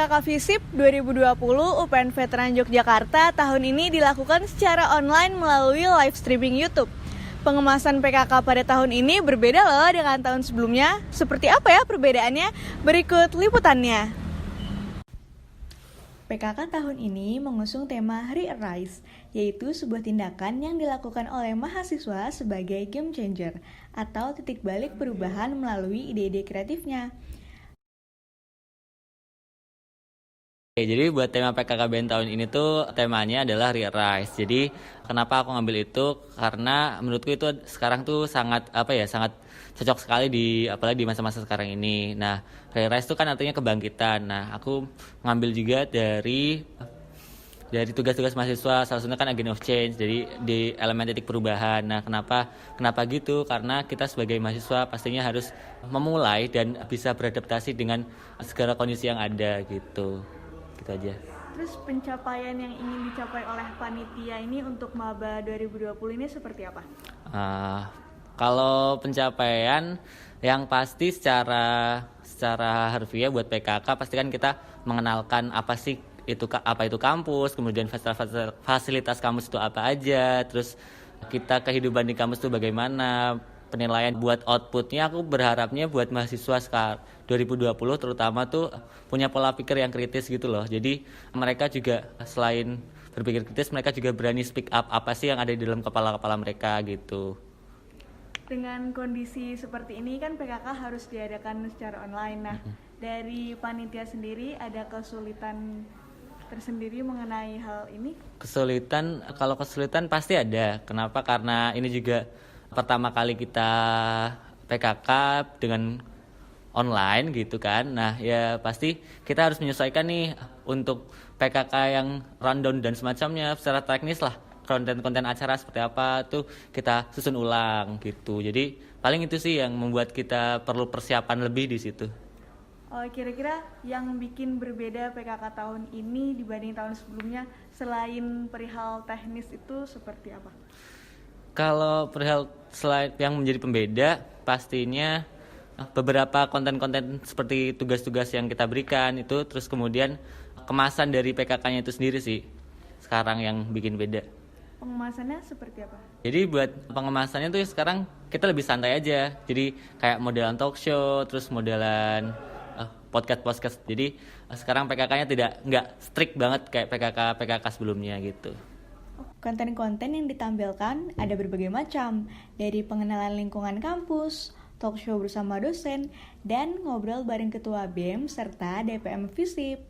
PKK FISIP 2020 UPN Veteran Yogyakarta tahun ini dilakukan secara online melalui live streaming YouTube. Pengemasan PKK pada tahun ini berbeda loh dengan tahun sebelumnya. Seperti apa ya perbedaannya? Berikut liputannya. PKK tahun ini mengusung tema Re-Arise, yaitu sebuah tindakan yang dilakukan oleh mahasiswa sebagai game changer atau titik balik perubahan melalui ide-ide kreatifnya. Jadi buat tema PKKBN tahun ini tuh temanya adalah Re-Arise. Jadi kenapa aku ngambil itu? Karena menurutku itu sekarang tuh sangat sangat cocok sekali apalagi di masa-masa sekarang ini. Nah, Re-Arise itu kan artinya kebangkitan. Nah, aku ngambil juga dari tugas-tugas mahasiswa, salah satunya kan agent of change, jadi di elemen titik perubahan. Nah, kenapa gitu? Karena kita sebagai mahasiswa pastinya harus memulai dan bisa beradaptasi dengan segala kondisi yang ada gitu aja. Terus pencapaian yang ingin dicapai oleh panitia ini untuk Maba 2020 ini seperti apa? Kalau pencapaian yang pasti secara harfiah buat PKK pasti kan kita mengenalkan apa itu kampus, kemudian fasilitas kampus itu apa aja, terus kita kehidupan di kampus itu bagaimana. Penilaian buat outputnya aku berharapnya buat mahasiswa sekarang 2020 terutama tuh punya pola pikir yang kritis gitu loh. Jadi mereka juga selain berpikir kritis, mereka juga berani speak up apa sih yang ada di dalam kepala mereka gitu. Dengan kondisi seperti ini kan PKK harus diadakan secara online. Nah, dari panitia sendiri ada kesulitan tersendiri mengenai hal ini? Kalau kesulitan pasti ada. Kenapa? Karena ini juga pertama kali kita PKK dengan online gitu kan. Nah, ya pasti kita harus menyesuaikan nih untuk PKK yang rundown dan semacamnya secara teknis lah. Konten-konten acara seperti apa tuh kita susun ulang gitu. Jadi paling itu sih yang membuat kita perlu persiapan lebih di situ. Oh, kira-kira yang bikin berbeda PKK tahun ini dibanding tahun sebelumnya selain perihal teknis itu seperti apa? Kalau perihal selain yang menjadi pembeda, pastinya beberapa konten-konten seperti tugas-tugas yang kita berikan itu, terus kemudian kemasan dari PKK-nya itu sendiri sih sekarang yang bikin beda. Pengemasannya seperti apa? Jadi buat pengemasannya tuh sekarang kita lebih santai aja. Jadi kayak modelan talk show, terus modelan podcast. Jadi sekarang PKK-nya nggak strict banget kayak PKK sebelumnya gitu. Konten-konten yang ditampilkan ada berbagai macam, dari pengenalan lingkungan kampus, talk show bersama dosen, dan ngobrol bareng ketua BEM serta DPM FISIP.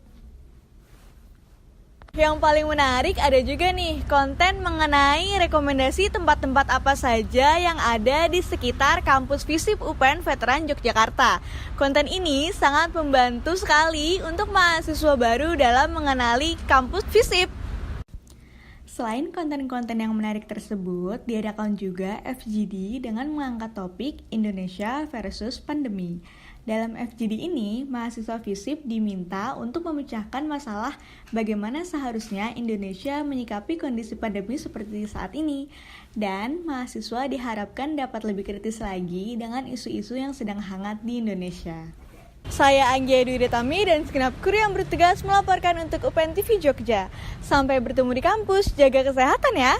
Yang paling menarik ada juga nih konten mengenai rekomendasi tempat-tempat apa saja yang ada di sekitar kampus FISIP UPN Veteran Yogyakarta. Konten ini sangat membantu sekali untuk mahasiswa baru dalam mengenali kampus FISIP. Selain konten-konten yang menarik tersebut, diadakan juga FGD dengan mengangkat topik Indonesia versus pandemi. Dalam FGD ini, mahasiswa FISIP diminta untuk memecahkan masalah bagaimana seharusnya Indonesia menyikapi kondisi pandemi seperti saat ini. Dan mahasiswa diharapkan dapat lebih kritis lagi dengan isu-isu yang sedang hangat di Indonesia. Saya Anggia Dwi Detami dan segenap kru yang bertugas melaporkan untuk UPN TV Jogja. Sampai bertemu di kampus, jaga kesehatan ya!